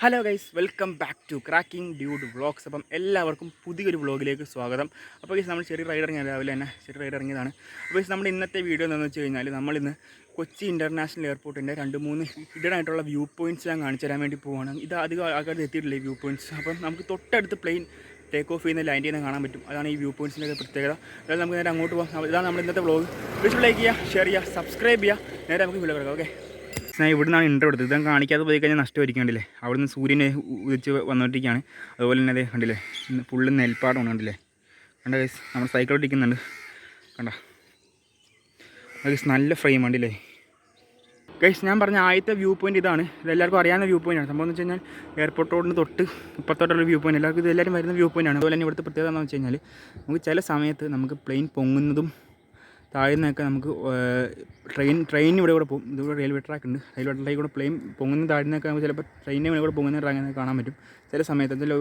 Hello guys, welcome back to cracking dude vlogs. അപ്പം എല്ലാവർക്കും പുതിയൊരു വ്ളോഗിലേക്ക് സ്വാഗതം. അപ്പോൾ ഗൈസ് നമ്മൾ ചെറിയ റൈഡ് ഇറങ്ങിയത് രാവിലെ തന്നെ റൈഡ് ഇറങ്ങിയതാണ്. അപ്പോൾ ഗൈസ് നമ്മുടെ ഇന്നത്തെ വീഡിയോ എന്താണെന്ന് വെച്ച് കഴിഞ്ഞാൽ നമ്മളിന്ന് കൊച്ചി ഇൻ്റർനാഷണൽ എയർപോർട്ടിൻ്റെ 2-3 ഹിഡൻ ആയിട്ടുള്ള വ്യൂ പോയിൻറ്റ്സ് ഞാൻ കാണിച്ചു തരാൻ വേണ്ടി പോവുകയാണ്. ഇത് അധികം ആൾക്കാർ എത്തിയിട്ടില്ല ഈ വ്യൂ പോയിൻറ്റ്സ്. അപ്പം നമുക്ക് തൊട്ടടുത്ത് പ്ലെയിൻ ടേക്ക് ഓഫ് ചെയ്യുന്ന ലാൻഡ് ചെയ്യുന്ന കാണാൻ പറ്റും. അതാണ് ഈ വ്യൂ പോയിൻറ്റ്സിൻ്റെ പ്രത്യേകത. അതായത് നമുക്ക് നേരെ അങ്ങോട്ട് പോകാം. ഇതാണ് നമ്മുടെ ഇന്നത്തെ വ്ളോഗ്. വീഡിയോ ലൈക്ക് ചെയ്യുക, ഷെയർ ചെയ്യുക, സബ്സ്ക്രൈബ് ചെയ്യുക. നേരെ നമുക്ക് വീഡിയോ കിടക്കാം. ഓക്കെ, ഞാൻ ഇവിടെ നിന്നാണ് ഇൻട്രോ എടുത്തത്. ഇതാ കാണിക്കാതെ പോയി കഴിഞ്ഞാൽ നഷ്ടമായിരിക്കും. കണ്ടില്ലേ, അവിടെ നിന്ന് സൂര്യനെ ഉദിച്ച് വന്നുകൊണ്ടിരിക്കുകയാണ്. അതുപോലെ തന്നെ അതേ കണ്ടില്ലേ, ഫുള്ള് നെൽപ്പാടമാണ്. കണ്ടില്ലേ, കണ്ട ഗൈസ് നമ്മൾ സൈക്കിൾ ഓടിക്കുന്നുണ്ട്. കണ്ട ഗൈസ്, നല്ല ഫ്രെയിം കണ്ടില്ലേ ഗൈസ്. ഞാൻ പറഞ്ഞ ആദ്യത്തെ വ്യൂ പോയിൻറ്റ് ഇതാണ്. ഇതെല്ലാവർക്കും അറിയാവുന്ന വ്യൂ പോയിൻ്റാണ്. സംഭവം എന്ന് വെച്ച് കഴിഞ്ഞാൽ എയർപോർട്ട് റോഡിന് തൊട്ട് ഇപ്പത്തോട്ടുള്ള വ്യൂ പോയിൻറ്റ്. എല്ലാവർക്കും ഇതെല്ലാവരും വരുന്ന വ്യൂ പോയിൻ്റാണ്. അതുപോലെ തന്നെ ഇവിടുത്തെ പ്രത്യേകത എന്ന് വെച്ച് കഴിഞ്ഞാൽ നമുക്ക് ചില സമയത്ത് നമുക്ക് പ്ലെയിൻ പൊങ്ങുന്നതും താഴ്ന്നൊക്കെ നമുക്ക് ട്രെയിൻ ഇവിടെ കൂടെ പോകും. ഇതിവിടെ റെയിൽവേ ട്രാക്ക് ഉണ്ട്. റെയിൽവേ ട്രാക്കിൽ കൂടെ പ്ലെയിൻ പൊങ്ങുന്ന താഴ്ന്നൊക്കെ നമുക്ക് ചിലപ്പോൾ ട്രെയിനിൻ്റെ ഇവിടെ കൂടെ പൊങ്ങുന്ന ട്രാക്ക് കാണാൻ പറ്റും ചില സമയത്ത്. അതിൽ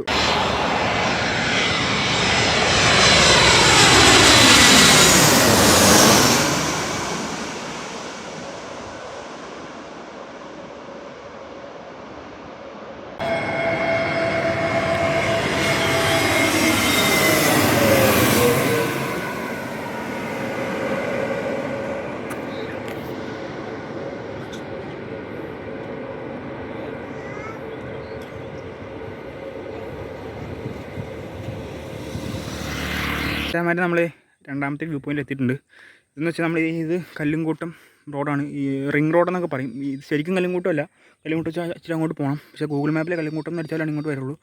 അതേമാതിരി നമ്മൾ രണ്ടാമത്തെ വ്യൂ പോയിൻ്റ് എത്തിയിട്ടുണ്ട്. ഇതെന്ന് വെച്ചാൽ നമ്മൾ ഇത് കല്ലുംകൂട്ടം റോഡാണ്. ഈ റിംഗ് റോഡെന്നൊക്കെ പറയും. ഈ ശരിക്കും കല്ലുംകൂട്ടമല്ല. കല്ലുംകൂട്ടം വെച്ചാൽ ഇച്ചിരി അങ്ങോട്ട് പോകണം. പക്ഷേ ഗൂഗിൾ മാപ്പിൽ കല്ലുംകൂട്ടം എന്ന് അടിച്ചാലാണ് ഇങ്ങോട്ട് വരുള്ളൂ.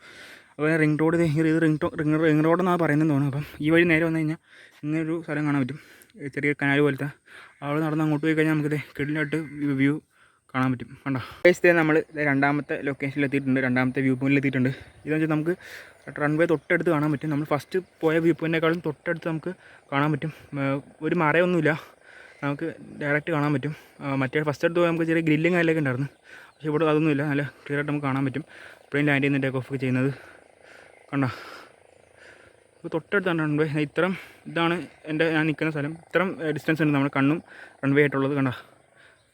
അതുപോലെ റിംഗ് റോഡ്, ഇത് റിംഗ് റോഡെന്നാണ് പറയുന്നത് തോന്നുന്നു. അപ്പം ഈ വഴി നേരെ വന്നു കഴിഞ്ഞാൽ ഇങ്ങനൊരു സ്ഥലം കാണാൻ പറ്റും. ചെറിയ കനാൽ പോലത്തെ. അവിടെ നടന്ന് അങ്ങോട്ട് പോയി കഴിഞ്ഞാൽ നമുക്കിത് കിടിലായിട്ട് വ്യൂ കാണാൻ പറ്റും. കണ്ടോ ഗൈസ്, നമ്മൾ രണ്ടാമത്തെ ലൊക്കേഷനിൽ എത്തിയിട്ടുണ്ട്. രണ്ടാമത്തെ വ്യൂ പോയിന്റിൽ എത്തിയിട്ടുണ്ട്. ഇതെന്ന് വെച്ചാൽ നമുക്ക് റൺവേ തൊട്ടടുത്ത് കാണാൻ പറ്റും. നമ്മൾ ഫസ്റ്റ് പോയ വ്യൂ പോയിൻറ്റിനേക്കാളും തൊട്ടടുത്ത് നമുക്ക് കാണാൻ പറ്റും. ഒരു മറയൊന്നുമില്ല, നമുക്ക് ഡയറക്റ്റ് കാണാൻ പറ്റും. മറ്റേ ഫസ്റ്റ് അടുത്ത് പോയാൽ നമുക്ക് ചെറിയ ഗ്രില്ലും കാര്യമൊക്കെ ഉണ്ടായിരുന്നു. പക്ഷേ ഇവിടെ അതൊന്നുമില്ല, നല്ല ക്ലിയർ ആയിട്ട് നമുക്ക് കാണാൻ പറ്റും. പ്ലെയിൻ ലാൻഡ് ചെയ്യുന്ന ടേക്ക് ഓഫ് ചെയ്യുന്നത് കണ്ടോ. ഇപ്പോൾ തൊട്ടടുത്താണ് റൺവേ. ഇതാണ് ഞാൻ നിൽക്കുന്ന സ്ഥലം. ഇത്രയും ഡിസ്റ്റൻസ് ഉണ്ട് നമ്മുടെ കണ്ണും റൺവേ ആയിട്ടുള്ളത്. കണ്ടോ,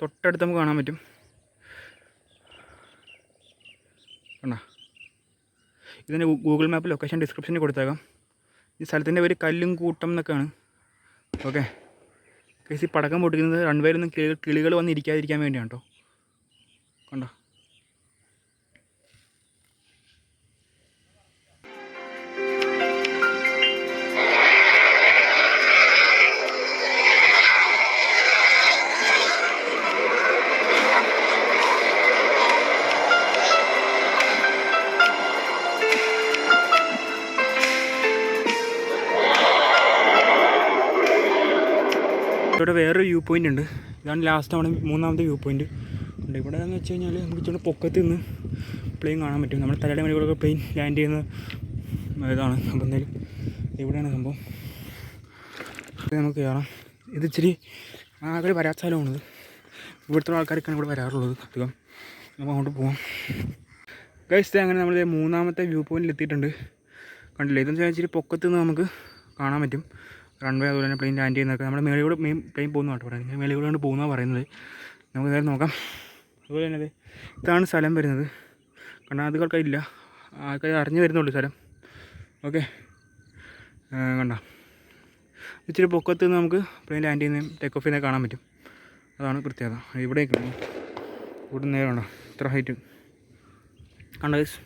തൊട്ടടുത്ത് നമുക്ക് കാണാൻ പറ്റും. കണ്ടോ, ഇതിൻ്റെ ഗൂഗിൾ മാപ്പ് ലൊക്കേഷൻ ഡിസ്ക്രിപ്ഷനിൽ കൊടുത്തേക്കാം. ഈ സ്ഥലത്തിൻ്റെ പേര് കല്ലുംകൂട്ടം എന്നൊക്കെയാണ്. ഓക്കെ കേസ്, ഈ പടക്കം പൊട്ടിക്കുന്നത് റൺവേയിലൊന്നും കിളികൾ വന്ന് ഇരിക്കാതിരിക്കാൻ വേണ്ടിയാണ് കേട്ടോ. കണ്ടോ, ഇവിടെ വേറൊരു വ്യൂ പോയിൻ്റ് ഉണ്ട്. ഇതാണ് ലാസ്റ്റ് നമ്മുടെ മൂന്നാമത്തെ വ്യൂ പോയിൻ്റ് ഉണ്ട്. ഇവിടെ എന്ന് വെച്ച് കഴിഞ്ഞാൽ നമുക്ക് ഇച്ചിരി പൊക്കത്ത് നിന്ന് പ്ലെയിൻ കാണാൻ പറ്റും. നമ്മുടെ തലയുടെ മേളിലൂടെ പ്ലെയിൻ ലാൻഡ് ചെയ്യുന്ന ഇതാണ്. അപ്പോൾ എന്തായാലും ഇവിടെയാണ് സംഭവം. നമുക്ക് കയറാം. ഇത് ഇച്ചിരി ആകെ വരാത്ത സ്ഥലമാണിത്. ഇവിടുത്തെ ആൾക്കാരൊക്കെയാണ് ഇവിടെ വരാറുള്ളത് അധികം. നമുക്ക് അങ്ങോട്ട് പോകാം. ഗൈസ്, അങ്ങനെ നമ്മൾ മൂന്നാമത്തെ വ്യൂ പോയിന്റിൽ എത്തിയിട്ടുണ്ട്. കണ്ടില്ലേ, ഇതെന്ന് വെച്ചാൽ ഇച്ചിരി പൊക്കത്ത് നിന്ന് നമുക്ക് കാണാൻ പറ്റും റൺവേ. അതുപോലെ തന്നെ പ്ലെയിൻ ലാൻഡ് ചെയ്യുന്നതൊക്കെ നമ്മുടെ മേളിലൂടെ പ്ലെയിൻ പോകുന്ന കേട്ടോ പറയുന്നത്. മേളിലൂടെയാണ് പോകുന്നതാണ് പറയുന്നത്. നമുക്ക് നേരെ നോക്കാം. അതുപോലെ തന്നെ അതെ, ഇതാണ് സ്ഥലം വരുന്നത്. കാരണം അത് ആൾക്കാരില്ല, ആൾക്കാർ അറിഞ്ഞു വരുന്നുള്ളൂ സ്ഥലം. ഓക്കെ, കണ്ടോ, ഇച്ചിരി പൊക്കത്ത് നിന്ന് നമുക്ക് പ്ലെയിൻ ലാൻഡ് ചെയ്യുന്നതും ടേക്ക് ഓഫ് ചെയ്യുന്നതൊക്കെ കാണാൻ പറ്റും. അതാണ് പ്രത്യേകത. ഇവിടേക്ക് ഇവിടെ നേരെ കണ്ടോ, ഇത്ര ഹൈറ്റ് കണ്ടോ ഗൈസ്.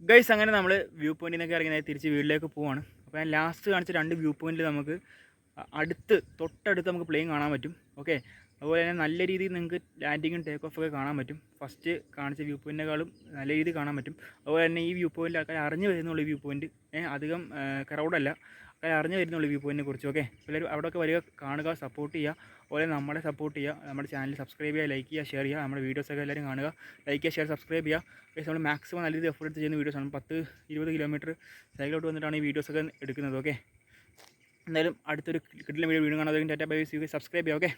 ഗൈസ്, അങ്ങനെ നമ്മൾ വ്യൂ പോയിന്റിൽ നിന്നൊക്കെ ഇറങ്ങി തിരിച്ച് വീട്ടിലേക്ക് പോവാണ്. അപ്പോൾ ഞാൻ ലാസ്റ്റ് കാണിച്ച 2 വ്യൂ പോയിന്റിൽ നമുക്ക് തൊട്ടടുത്ത് നമുക്ക് പ്ലെയിൻ കാണാൻ പറ്റും. ഓക്കെ, അതുപോലെ തന്നെ നല്ല രീതിയിൽ നിങ്ങൾക്ക് ലാൻഡിങ്ങും ടേക്ക് ഓഫ് ഒക്കെ കാണാൻ പറ്റും. ഫസ്റ്റ് കാണിച്ച വ്യൂ പോയിൻറ്റിനേക്കാളും നല്ല രീതിയിൽ കാണാൻ പറ്റും. അതുപോലെ തന്നെ ഈ വ്യൂ പോയിൻ്റ് ആൾക്കാർ അറിഞ്ഞു വരുന്നുള്ള വ്യൂ പോയിൻറ്റ് അധികം ക്രൗഡല്ല. അറിഞ്ഞു വരുന്നുള്ളൂ വ്യൂ പോയിൻറ്റിനെ കുറിച്ച്. ഓക്കെ, എല്ലാവരും അവിടെയൊക്കെ വരിക, കാണുക, സപ്പോർട്ട് ചെയ്യുക. അതുപോലെ നമ്മളെ സപ്പോർട്ട് ചെയ്യുക, നമ്മുടെ ചാനൽ സബ്സ്ക്രൈബ് ചെയ്യുക, ലൈക്ക് ചെയ്യുക, ഷെയർ ചെയ്യുക. നമ്മുടെ വീഡിയോസൊക്കെ എല്ലാവരും കാണുക, ലൈക്ക് ചെയ്യുക, ഷെയർ, സബ്സ്ക്രൈബ് ചെയ്യുക. നമ്മൾ മാക്സിമം നല്ല രീതിയിൽ എഫർട്ട് ചെയ്യുന്ന വീഡിയോസാണ്. 10-20 കിലോമീറ്റർ സൈക്കിളോട്ട് വന്നിട്ടാണ് ഈ വീഡിയോസൊക്കെ എടുക്കുന്നത്. ഓക്കെ, എന്തായാലും അടുത്തൊരു കിട്ടില്ല വീഡിയോ കാണാതെ ടാറ്റാ ബൈ, സബ്സ്ക്രൈബ് ചെയ്യുക. ഓക്കെ.